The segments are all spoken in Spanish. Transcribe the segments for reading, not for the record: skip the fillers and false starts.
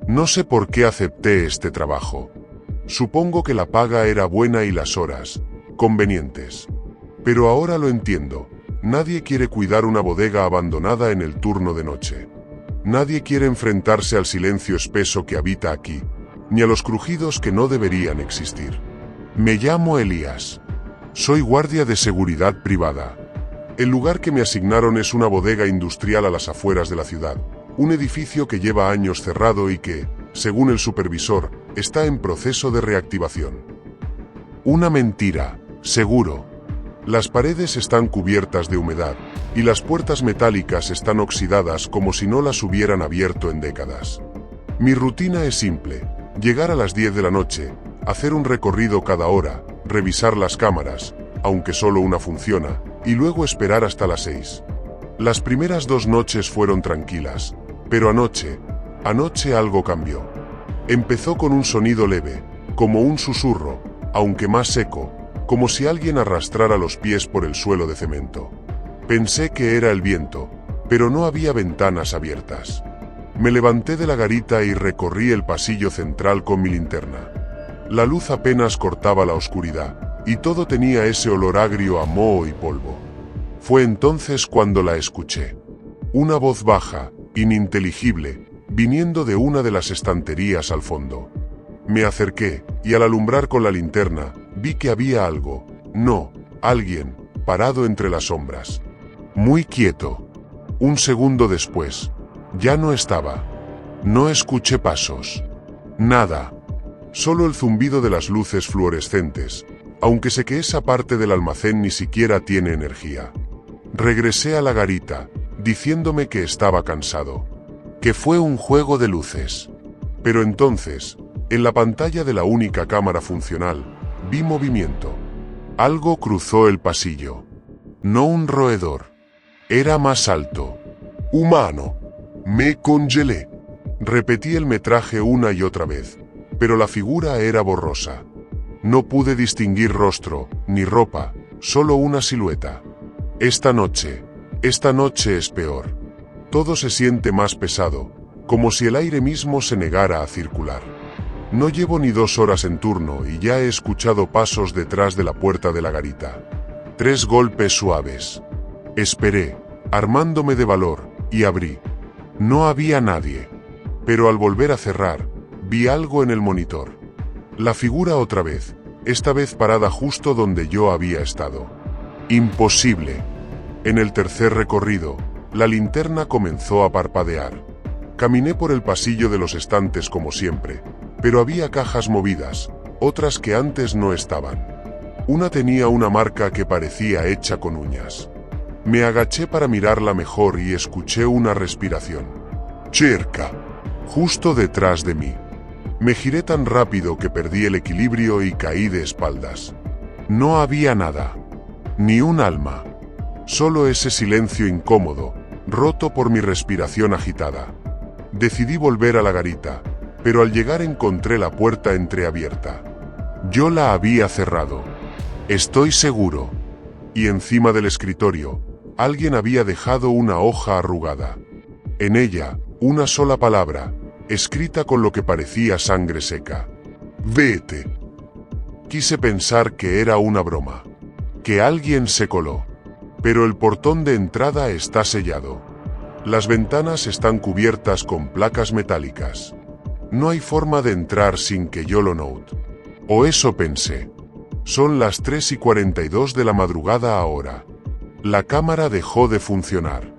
No sé por qué acepté este trabajo. Supongo que la paga era buena y las horas convenientes. Pero ahora lo entiendo. Nadie quiere cuidar una bodega abandonada en el turno de noche. Nadie quiere enfrentarse al silencio espeso que habita aquí, ni a los crujidos que no deberían existir. Me llamo Elías. Soy guardia de seguridad privada. El lugar que me asignaron es una bodega industrial a las afueras de la ciudad, un edificio que lleva años cerrado y que, según el supervisor, está en proceso de reactivación. Una mentira, seguro. Las paredes están cubiertas de humedad, y las puertas metálicas están oxidadas como si no las hubieran abierto en décadas. Mi rutina es simple: llegar a las 10 de la noche, hacer un recorrido cada hora, revisar las cámaras, aunque solo una funciona, y luego esperar hasta las 6. Las primeras 2 noches fueron tranquilas, pero anoche algo cambió. Empezó con un sonido leve, como un susurro, aunque más seco, como si alguien arrastrara los pies por el suelo de cemento. Pensé que era el viento, pero no había ventanas abiertas. Me levanté de la garita y recorrí el pasillo central con mi linterna. La luz apenas cortaba la oscuridad, y todo tenía ese olor agrio a moho y polvo. Fue entonces cuando la escuché. Una voz baja, ininteligible, viniendo de una de las estanterías al fondo. Me acerqué, y al alumbrar con la linterna, vi que había alguien, parado entre las sombras. Muy quieto. Un segundo después, ya no estaba. No escuché pasos. Nada. Solo el zumbido de las luces fluorescentes, aunque sé que esa parte del almacén ni siquiera tiene energía. Regresé a la garita, diciéndome que estaba cansado. Que fue un juego de luces. Pero entonces, en la pantalla de la única cámara funcional, vi movimiento. Algo cruzó el pasillo. No un roedor. Era más alto. Humano. Me congelé. Repetí el metraje una y otra vez, pero la figura era borrosa. No pude distinguir rostro, ni ropa, solo una silueta. Esta noche es peor. Todo se siente más pesado, como si el aire mismo se negara a circular. No llevo ni 2 horas en turno y ya he escuchado pasos detrás de la puerta de la garita. 3 golpes suaves. Esperé, armándome de valor, y abrí. No había nadie. Pero al volver a cerrar, vi algo en el monitor. La figura otra vez, esta vez parada justo donde yo había estado. Imposible. En el tercer recorrido, la linterna comenzó a parpadear. Caminé por el pasillo de los estantes como siempre, pero había cajas movidas, otras que antes no estaban. Una tenía una marca que parecía hecha con uñas. Me agaché para mirarla mejor y escuché una respiración. Cerca. Justo detrás de mí. Me giré tan rápido que perdí el equilibrio y caí de espaldas. No había nada. Ni un alma. Solo ese silencio incómodo, roto por mi respiración agitada. Decidí volver a la garita, pero al llegar encontré la puerta entreabierta. Yo la había cerrado. Estoy seguro. Y encima del escritorio, alguien había dejado una hoja arrugada. En ella, una sola palabra, escrita con lo que parecía sangre seca. Vete. Quise pensar que era una broma, que alguien se coló. Pero el portón de entrada está sellado. Las ventanas están cubiertas con placas metálicas. No hay forma de entrar sin que yo lo note. O eso pensé. Son las 3:42 de la madrugada ahora. La cámara dejó de funcionar.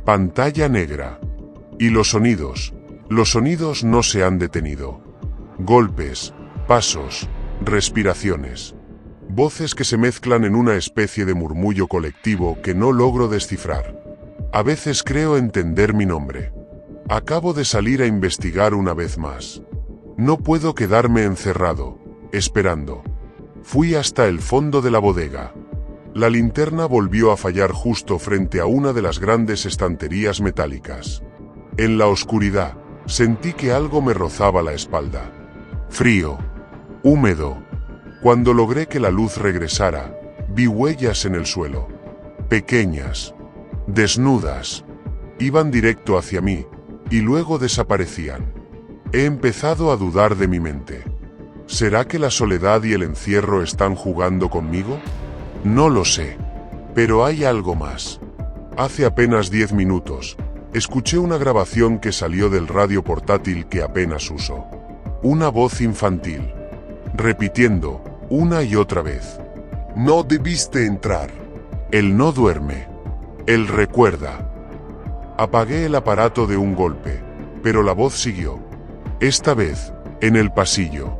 Pantalla negra. Y los sonidos no se han detenido. Golpes, pasos, respiraciones. Voces que se mezclan en una especie de murmullo colectivo que no logro descifrar. A veces creo entender mi nombre. Acabo de salir a investigar una vez más. No puedo quedarme encerrado, esperando. Fui hasta el fondo de la bodega. La linterna volvió a fallar justo frente a una de las grandes estanterías metálicas. En la oscuridad, sentí que algo me rozaba la espalda. Frío. Húmedo. Cuando logré que la luz regresara, vi huellas en el suelo. Pequeñas. Desnudas. Iban directo hacia mí, y luego desaparecían. He empezado a dudar de mi mente. ¿Será que la soledad y el encierro están jugando conmigo? No lo sé. Pero hay algo más. Hace apenas 10 minutos, escuché una grabación que salió del radio portátil que apenas uso. Una voz infantil, repitiendo, una y otra vez. No debiste entrar. Él no duerme. Él recuerda. Apagué el aparato de un golpe, pero la voz siguió. Esta vez, en el pasillo.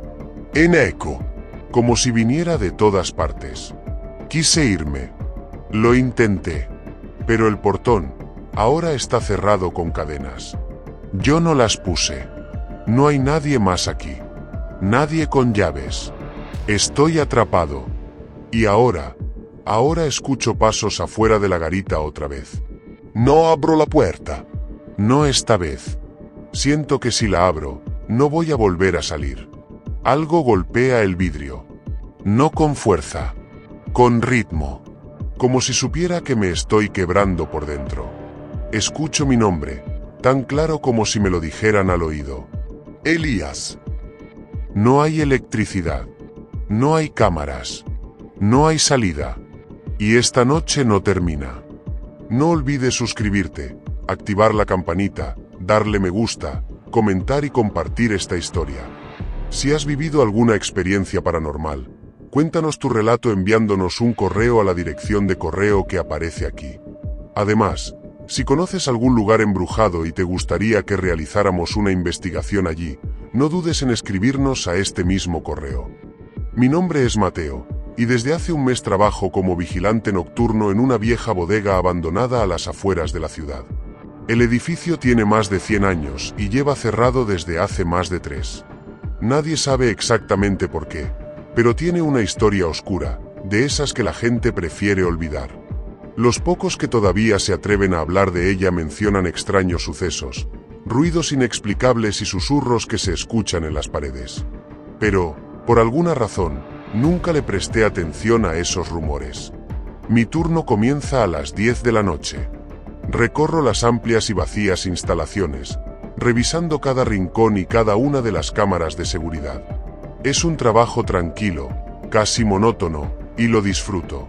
En eco. Como si viniera de todas partes. Quise irme. Lo intenté. Pero el portón, ahora está cerrado con cadenas. Yo no las puse. No hay nadie más aquí. Nadie con llaves. Estoy atrapado. Y ahora escucho pasos afuera de la garita otra vez. No abro la puerta. No esta vez. Siento que si la abro, no voy a volver a salir. Algo golpea el vidrio. No con fuerza. Con ritmo. Como si supiera que me estoy quebrando por dentro. Escucho mi nombre, tan claro como si me lo dijeran al oído. Elías. No hay electricidad. No hay cámaras. No hay salida. Y esta noche no termina. No olvides suscribirte, activar la campanita, darle me gusta, comentar y compartir esta historia. Si has vivido alguna experiencia paranormal, cuéntanos tu relato enviándonos un correo a la dirección de correo que aparece aquí. Además, si conoces algún lugar embrujado y te gustaría que realizáramos una investigación allí, no dudes en escribirnos a este mismo correo. Mi nombre es Mateo, y desde hace un mes trabajo como vigilante nocturno en una vieja bodega abandonada a las afueras de la ciudad. El edificio tiene más de 100 años y lleva cerrado desde hace más de 3. Nadie sabe exactamente por qué, pero tiene una historia oscura, de esas que la gente prefiere olvidar. Los pocos que todavía se atreven a hablar de ella mencionan extraños sucesos, ruidos inexplicables y susurros que se escuchan en las paredes. Pero, por alguna razón, nunca le presté atención a esos rumores. Mi turno comienza a las 10 de la noche. Recorro las amplias y vacías instalaciones, revisando cada rincón y cada una de las cámaras de seguridad. Es un trabajo tranquilo, casi monótono, y lo disfruto.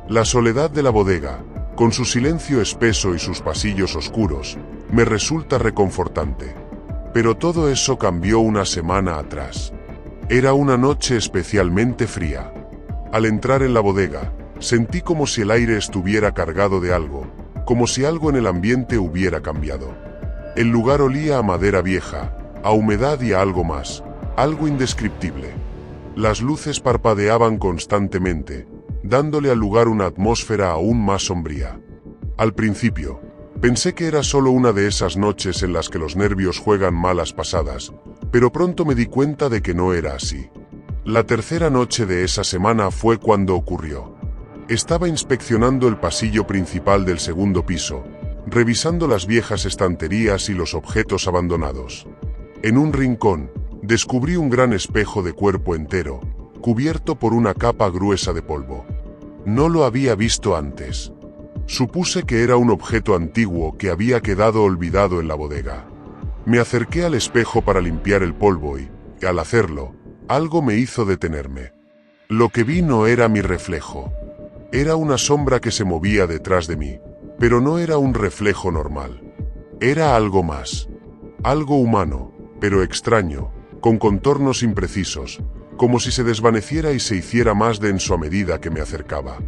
La soledad de la bodega, con su silencio espeso y sus pasillos oscuros, me resulta reconfortante. Pero todo eso cambió una semana atrás. Era una noche especialmente fría. Al entrar en la bodega, sentí como si el aire estuviera cargado de algo, como si algo en el ambiente hubiera cambiado. El lugar olía a madera vieja, a humedad y a algo más, algo indescriptible. Las luces parpadeaban constantemente, dándole al lugar una atmósfera aún más sombría. Al principio, pensé que era solo una de esas noches en las que los nervios juegan malas pasadas, pero pronto me di cuenta de que no era así. La tercera noche de esa semana fue cuando ocurrió. Estaba inspeccionando el pasillo principal del segundo piso, revisando las viejas estanterías y los objetos abandonados. En un rincón, descubrí un gran espejo de cuerpo entero, cubierto por una capa gruesa de polvo. No lo había visto antes. Supuse que era un objeto antiguo que había quedado olvidado en la bodega. Me acerqué al espejo para limpiar el polvo y, al hacerlo, algo me hizo detenerme. Lo que vi no era mi reflejo. Era una sombra que se movía detrás de mí, pero no era un reflejo normal. Era algo más. Algo humano, pero extraño, con contornos imprecisos, como si se desvaneciera y se hiciera más denso a medida que me acercaba.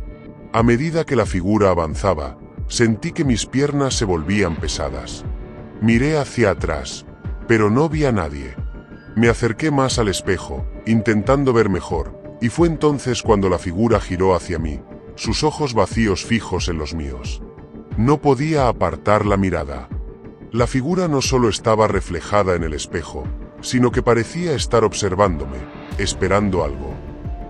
A medida que la figura avanzaba, sentí que mis piernas se volvían pesadas. Miré hacia atrás, pero no vi a nadie. Me acerqué más al espejo, intentando ver mejor, y fue entonces cuando la figura giró hacia mí, sus ojos vacíos fijos en los míos. No podía apartar la mirada. La figura no solo estaba reflejada en el espejo, sino que parecía estar observándome, esperando algo.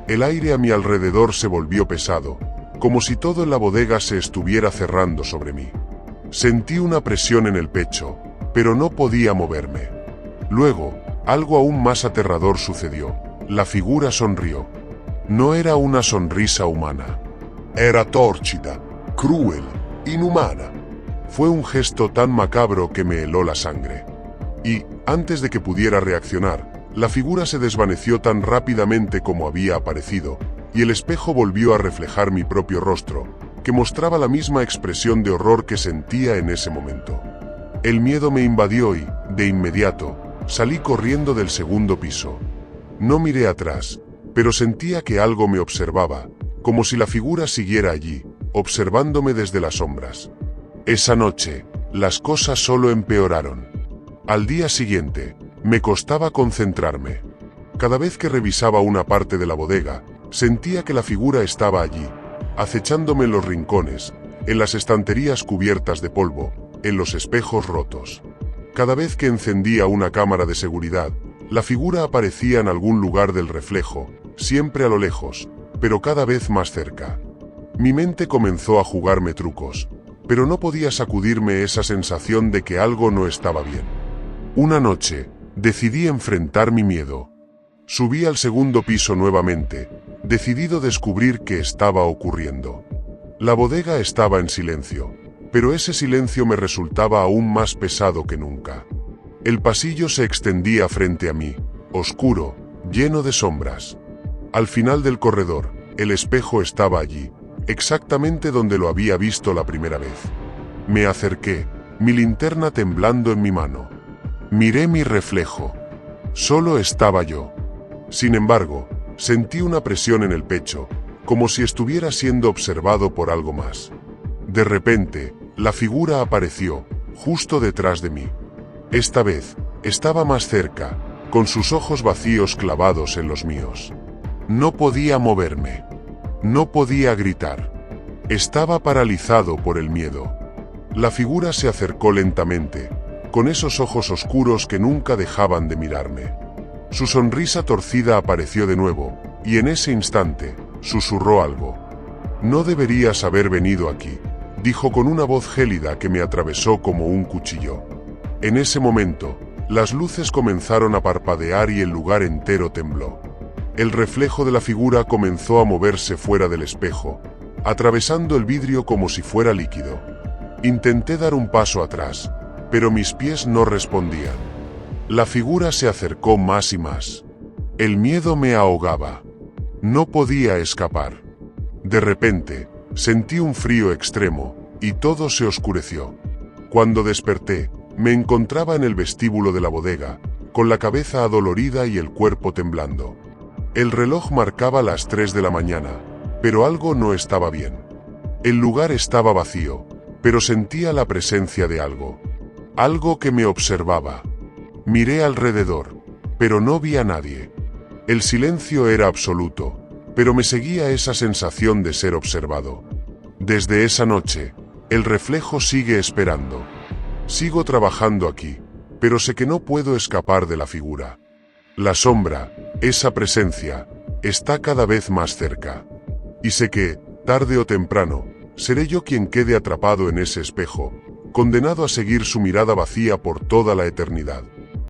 El aire a mi alrededor se volvió pesado, como si todo en la bodega se estuviera cerrando sobre mí. Sentí una presión en el pecho, pero no podía moverme. Luego, algo aún más aterrador sucedió. La figura sonrió. No era una sonrisa humana. Era tórcida, cruel, inhumana. Fue un gesto tan macabro que me heló la sangre. Y, antes de que pudiera reaccionar, la figura se desvaneció tan rápidamente como había aparecido, y el espejo volvió a reflejar mi propio rostro, que mostraba la misma expresión de horror que sentía en ese momento. El miedo me invadió y, de inmediato, salí corriendo del segundo piso. No miré atrás, pero sentía que algo me observaba, como si la figura siguiera allí, observándome desde las sombras. Esa noche, las cosas solo empeoraron. Al día siguiente, me costaba concentrarme. Cada vez que revisaba una parte de la bodega, sentía que la figura estaba allí, acechándome en los rincones, en las estanterías cubiertas de polvo, en los espejos rotos. Cada vez que encendía una cámara de seguridad, la figura aparecía en algún lugar del reflejo, siempre a lo lejos, pero cada vez más cerca. Mi mente comenzó a jugarme trucos, pero no podía sacudirme esa sensación de que algo no estaba bien. Una noche, decidí enfrentar mi miedo. Subí al segundo piso nuevamente, decidido a descubrir qué estaba ocurriendo. La bodega estaba en silencio, pero ese silencio me resultaba aún más pesado que nunca. El pasillo se extendía frente a mí, oscuro, lleno de sombras. Al final del corredor, el espejo estaba allí, exactamente donde lo había visto la primera vez. Me acerqué, mi linterna temblando en mi mano. Miré mi reflejo. Solo estaba yo. Sin embargo, sentí una presión en el pecho, como si estuviera siendo observado por algo más. De repente, la figura apareció, justo detrás de mí. Esta vez, estaba más cerca, con sus ojos vacíos clavados en los míos. No podía moverme. No podía gritar. Estaba paralizado por el miedo. La figura se acercó lentamente, con esos ojos oscuros que nunca dejaban de mirarme. Su sonrisa torcida apareció de nuevo, y en ese instante, susurró algo. «No deberías haber venido aquí», dijo con una voz gélida que me atravesó como un cuchillo. En ese momento, las luces comenzaron a parpadear y el lugar entero tembló. El reflejo de la figura comenzó a moverse fuera del espejo, atravesando el vidrio como si fuera líquido. Intenté dar un paso atrás, pero mis pies no respondían. La figura se acercó más y más. El miedo me ahogaba. No podía escapar. De repente, sentí un frío extremo, y todo se oscureció. Cuando desperté, me encontraba en el vestíbulo de la bodega, con la cabeza adolorida y el cuerpo temblando. El reloj marcaba las 3 de la mañana, pero algo no estaba bien. El lugar estaba vacío, pero sentía la presencia de algo. Algo que me observaba. Miré alrededor, pero no vi a nadie. El silencio era absoluto, pero me seguía esa sensación de ser observado. Desde esa noche, el reflejo sigue esperando. Sigo trabajando aquí, pero sé que no puedo escapar de la figura. La sombra, esa presencia, está cada vez más cerca. Y sé que, tarde o temprano, seré yo quien quede atrapado en ese espejo, condenado a seguir su mirada vacía por toda la eternidad.